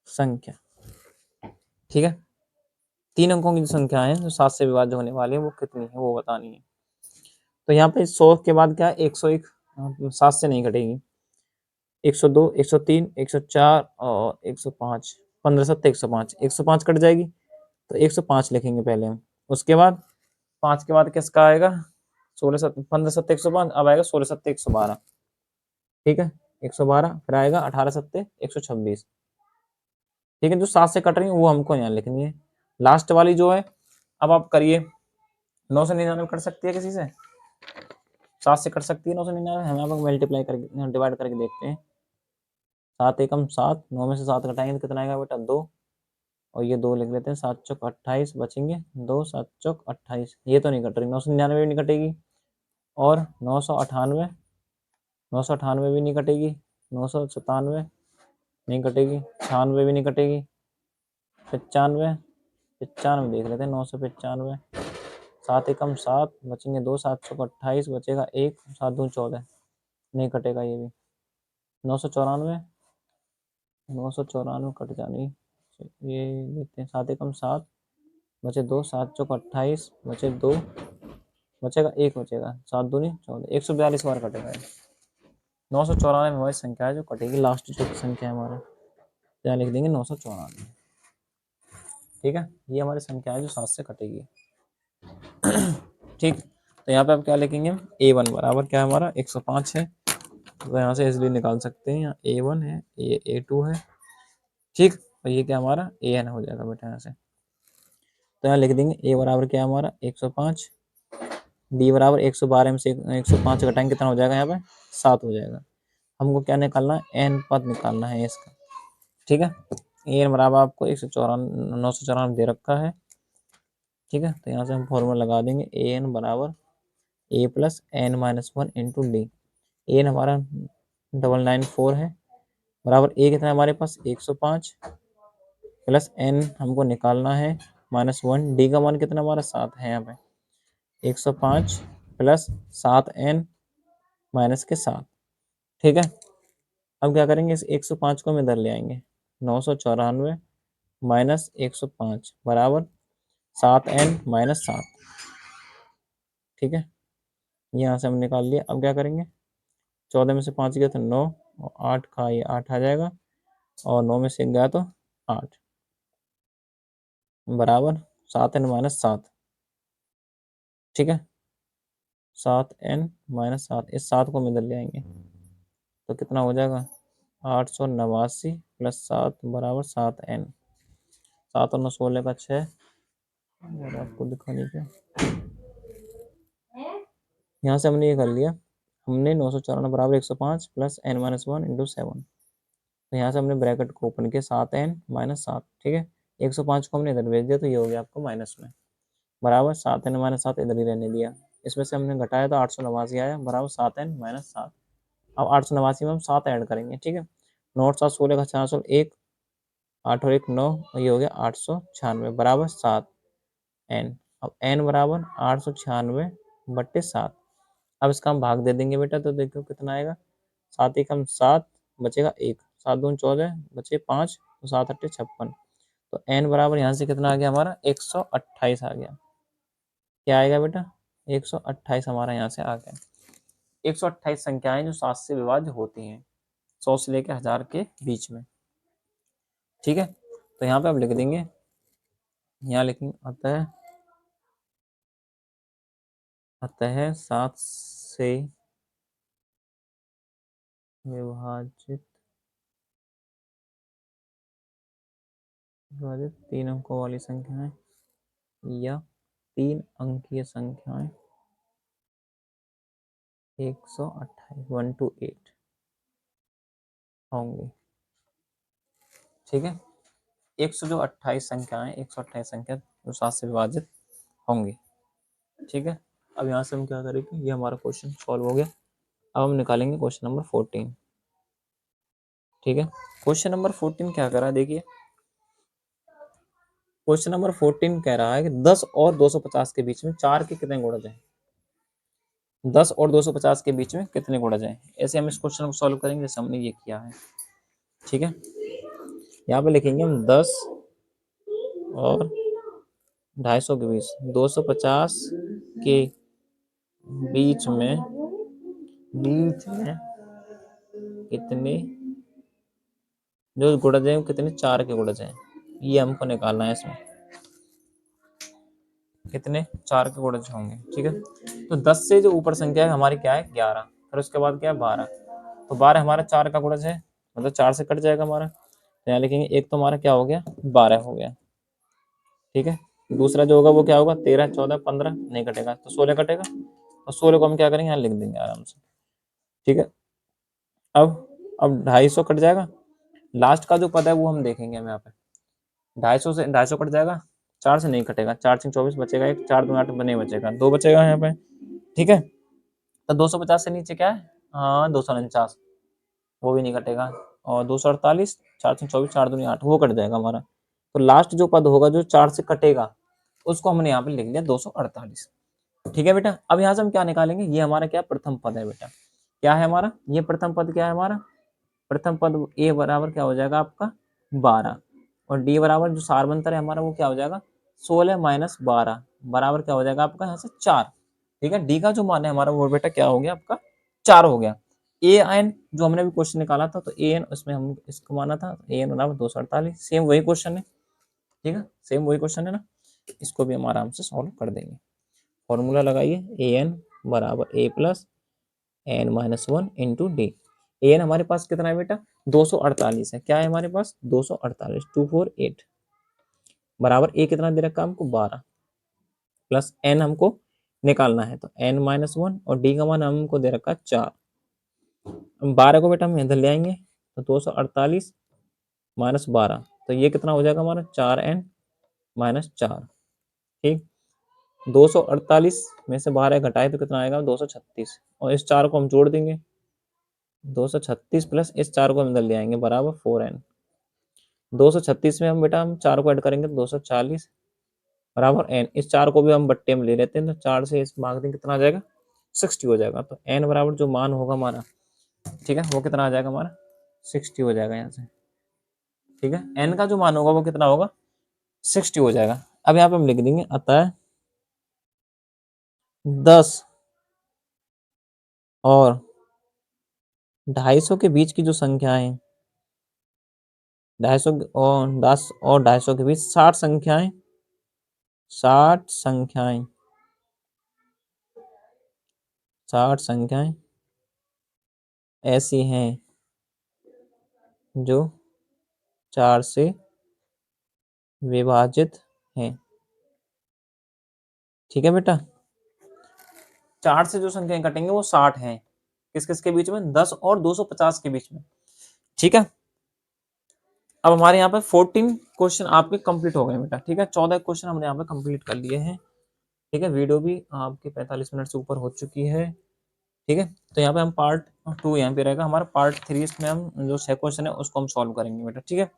संख्या। ठीक है, 3 अंकों की जो संख्या है जो 7 से विभाज्य होने वाली है वो कितनी है वो बतानी है। तो यहाँ पे 100 के बाद क्या है, 101, 7 से नहीं घटेगी, 102, 103, 104 और 105, 15 7 105, 105 कट जाएगी तो 105 लिखेंगे पहले हम। उसके बाद 5 के बाद किसका आएगा, 16 7 15 7 105, अब आएगा 16 7 112। ठीक है, 112 फिर आएगा 18 7 126। ठीक है, जो 7 से कट रही है वो हमको यहाँ लिखनी है। लास्ट वाली जो है, अब आप करिए, 999 कट सकती है किसी से, 7 से कट सकती है 999, हम यहाँ पर मल्टीप्लाई करके डिवाइड करके देखते हैं। 7 एकम 7, 9 में से 7 घटाएंगे तो कितना आएगा बेटा, 2, और ये 2 लिख लेते हैं, 7 चौक 28 बचेंगे 2, 7 चौक 28, ये तो नहीं कट रही, 999 भी नहीं कटेगी, और 998, 998 भी नहीं कटेगी, 997 नहीं कटेगी, 96 भी नहीं कटेगी, 95, 95 देख लेते हैं, 995, 7 एकम 7 बचेंगे 2, 7 चौक 28 बचेगा 1, 7 दूनी 14, नहीं कटेगा ये भी, 994, 994 कट जानी, ये लेते हैं, 7 एकम 7 बचे 2, 7 चौक 28 बचे 2, बचेगा 1 बचेगा, 7 दूनी 14, 142 बार कटेगा। 994 हमारी संख्या है जो कटेगी, लास्ट जो संख्या है हमारा, यहाँ लिख देंगे 994। ठीक है, ये हमारी संख्या है जो 7 से कटेगी। ठीक, तो यहाँ पे आप क्या लिखेंगे, a1 बराबर क्या है हमारा 105 है, तो यहाँ से इसलिए निकाल सकते हैं, यहाँ a1 है, ये a2 है। ठीक, और ये क्या हमारा an हो जाएगा बेटा यहाँ से। तो यहाँ लिख देंगे a बराबर क्या है हमारा 105, b बराबर 112 में से 105 घटाएंगे कितना हो जाएगा, यहाँ पे 7 हो जाएगा। हमको क्या निकालना है, n पद निकालना है इसका। ठीक है, an बराबर आपको 994 दे रखा है। ठीक है, तो यहाँ से हम फॉर्मूला लगा देंगे, an बराबर a plus n minus 1 into d. N हमारा 994 है, बराबर ए कितना है हमारे पास 105, प्लस n हमको निकालना है -1। डी का मान कितना हमारा 7 है यहाँ पे, 105 प्लस 7n माइनस के 7। ठीक है, अब क्या करेंगे, इस 105 को हम इधर ले आएंगे, 994 माइनस 105 बराबर 7n माइनस 7। ठीक है, यहाँ से हम निकाल लिया। अब क्या करेंगे, 14 में से 5 गया तो 9, और 8 का ये 8 आ जाएगा, और 9 में से 1 गया तो 8 बराबर 7n माइनस 7। ठीक है, 7n माइनस 7, इस 7 को हम इधर ले आएंगे तो कितना हो जाएगा, 889 प्लस 7 बराबर 7n। 7 और 9 16 का 6, और आपको दिखाने का यहाँ से हमने ये कर लिया, हमने 994 बराबर 105 प्लस n माइनस 1 इंटू 7। तो यहाँ से हमने ब्रैकेट को ओपन किया, 7n माइनस 7। ठीक है, 105 को हमने इधर भेज दिया तो ये हो गया आपको माइनस में, बराबर 7n माइनस 7 इधर ही रहने दिया। इसमें से हमने घटाया तो 889 आया, बराबर 7n माइनस 7। अब 889 में हम 7 ऐड करेंगे। ठीक है, 9 7 16 का 4 1, 8 और 1 9, और ये हो गया 896 बराबर 7n। अब n बराबर 896/7। अब इसका हम भाग दे देंगे बेटा, तो देखो कितना आएगा, 7 एक हम 7, बचेगा 1, 7 दूनी 14, बचे 5, तो 7 8 56। तो n बराबर यहाँ से कितना आ गया हमारा, 128 आ गया। क्या आएगा बेटा, 128 हमारा यहाँ से आ गया। 128 संख्याएं जो 7 से विभाज्य होती हैं, 100 से लेकर 1000 के बीच में। ठीक है, तो यहाँ पे आप लिख देंगे, यहाँ लिखेंगे अतः 7 से विभाजित विभाजित 3 अंकों वाली संख्याएं या 3 अंकीय संख्याएं 128 1 to 8 होंगी। ठीक है, 128 संख्याएं 128 संख्या जो 7 से विभाजित होंगी। ठीक है, अब यहाँ से हम क्या करेंगे, ये हमारा क्वेश्चन सॉल्व हो गया। अब हम निकालेंगे क्वेश्चन नंबर 14। ठीक है, क्वेश्चन नंबर 14 क्या कर रहा है, देखिए क्वेश्चन नंबर 14 कह रहा है कि 10 और 250 के बीच में 4 के कितने गुणज हैं। 10 और 250 के बीच में कितने गुणज हैं, ऐसे हम इस क्वेश्चन को सॉल्व करेंगे जैसे हमने ये किया है। ठीक है, यहाँ पे लिखेंगे हम 10 और 250 के बीच, 250 के बीच में कितने जो गुणज हैं कितने, 4 के गुणज हैं, ये हमको निकालना है। इसमें कितने, 4 के गुणज होंगे। ठीक है, तो 10 से जो ऊपर संख्या है हमारी क्या है, 11, फिर उसके बाद क्या है 12, तो 12 हमारा 4 का गुणज है, मतलब 4 से कट जाएगा हमारा, तो यहाँ लिखेंगे एक तो हमारा क्या हो गया, 12 हो गया। ठीक है, दूसरा जो होगा वो क्या होगा, 13 14 15 नहीं कटेगा तो 16 कटेगा, और 16 को हम क्या करेंगे, यहाँ लिख देंगे आराम से। ठीक है, अब 250 कट जाएगा, लास्ट का जो पद है वो हम देखेंगे हम यहाँ पे, 250 से 250 कट जाएगा, 4 से नहीं कटेगा, 4 से 24 बचेगा, एक 4 2 8 बने बचेगा, 2 बचेगा यहाँ पे। ठीक है, तो 250 से नीचे क्या है, हाँ 249, वो भी नहीं कटेगा, और 248, 4 से 24 4 दूनी 8, वो कट जाएगा हमारा। तो लास्ट जो पद होगा जो 4 से कटेगा उसको हमने यहाँ पे लिख लिया 248। ठीक है बेटा, अब यहाँ से हम क्या निकालेंगे, ये हमारा क्या प्रथम पद है बेटा, क्या है हमारा ये प्रथम पद, क्या है हमारा प्रथम पद, ए बराबर क्या हो जाएगा आपका 12, और डी बराबर जो सारबंतर है हमारा वो क्या हो जाएगा 16 माइनस 12 बराबर क्या हो जाएगा आपका यहाँ से 4। ठीक है, डी का जो मान है हमारा वो बेटा क्या हो गया आपका 4 हो गया। ए एन जो हमने भी क्वेश्चन निकाला था, तो ए एन उसमें हम इसको माना था, ए एन बराबर 248, सेम वही क्वेश्चन है। ठीक है, सेम वही क्वेश्चन है ना, इसको भी हम आराम से सॉल्व कर देंगे। फॉर्मूला लगाइए, ए एन बराबर A plus N minus 1 into D. A N हमारे पास कितना है बेटा 248 है, क्या है हमारे पास 248 248 बराबर ए कितना दे रखा है हमको 12, प्लस एन हमको निकालना है, तो एन माइनस 1, और डी का मान हमको दे रखा है 4। 12 को बेटा हम इधर ले आएंगे, तो 248 माइनस 12, तो ये कितना हो जाएगा हमारा 4n माइनस 4। ठीक, 248 में से 12 घटाए तो कितना आएगा 236, और इस 4 को हम जोड़ देंगे, 236 प्लस इस 4 को हम इधर ले आएंगे बराबर 4n। 236 में हम बेटा हम 4 को ऐड करेंगे तो 240 बराबर n। इस 4 को भी हम बट्टे में ले लेते हैं, तो 4 से इस भाग दें कितना आ जाएगा, 60 हो जाएगा। तो n बराबर जो मान होगा हमारा, ठीक है, वो कितना आ जाएगा हमारा, 60 हो जाएगा यहाँ से। ठीक है, n का जो मान होगा वो कितना होगा, 60 हो जाएगा। अब यहाँ पे हम लिख देंगे अतः 10 और 250 के बीच की जो संख्याएं, 250 और 10 और 250 के बीच 60 संख्याएं, 60 संख्याएं, 60 संख्याएं ऐसी हैं जो 4 से विभाजित हैं। ठीक है बेटा, 4 से जो संख्याएं कटेंगे वो 60 हैं, किस किस के बीच में, 10 और 250 के बीच में। ठीक है, अब हमारे यहाँ पे 14 क्वेश्चन आपके कंप्लीट हो गए बेटा। ठीक है, 14 क्वेश्चन हमने यहाँ पे कंप्लीट कर लिए हैं। ठीक है, वीडियो भी आपके 45 मिनट से ऊपर हो चुकी है। ठीक है, तो यहाँ पे हम पार्ट 2 यहाँ पे रहेगा, हमारा पार्ट 3 इसमें हम जो 6 क्वेश्चन है उसको हम सॉल्व करेंगे बेटा। ठीक है,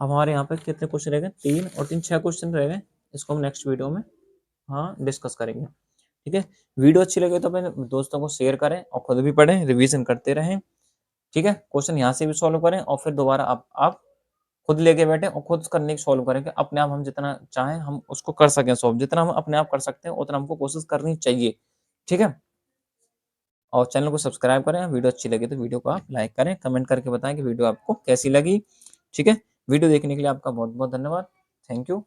हमारे यहाँ पे कितने क्वेश्चन रह गए, 3 और 3 6 क्वेश्चन रह गए, इसको हम नेक्स्ट वीडियो में हाँ डिस्कस करेंगे। ठीक है, वीडियो अच्छी लगे तो अपने दोस्तों को शेयर करें और खुद भी पढ़ें, रिवीजन करते रहें। ठीक है, क्वेश्चन यहाँ से भी सॉल्व करें और फिर दोबारा आप खुद लेके बैठे और खुद करने की सॉल्व करें कि अपने आप हम जितना चाहें हम उसको कर सकें सॉल्व, जितना हम अपने आप कर सकते हैं उतना हमको कोशिश करनी चाहिए। ठीक है, और चैनल को सब्सक्राइब करें। वीडियो अच्छी लगे तो वीडियो को आप लाइक करें, कमेंट करके बताएं कि वीडियो आपको कैसी लगी। ठीक है, वीडियो देखने के लिए आपका बहुत बहुत धन्यवाद। Thank you.